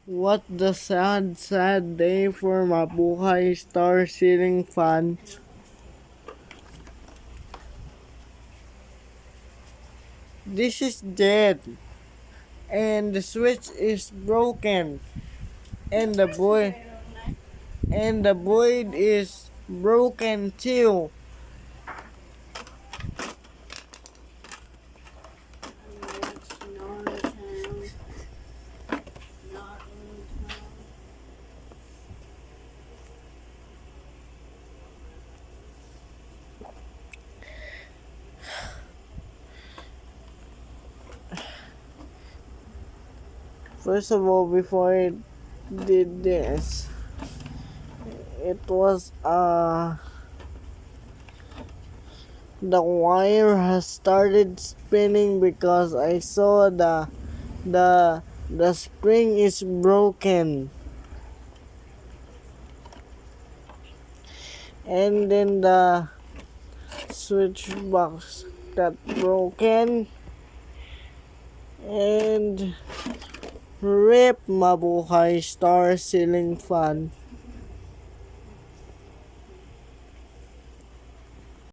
What the sad, sad day for mabuhay star ceiling fan. This is dead, and the switch is broken, and the void is broken too. First of all, before I did this, it was the wire has started spinning because I saw the spring is broken, and then the switch box got broken, and rip mabuhay star ceiling fan.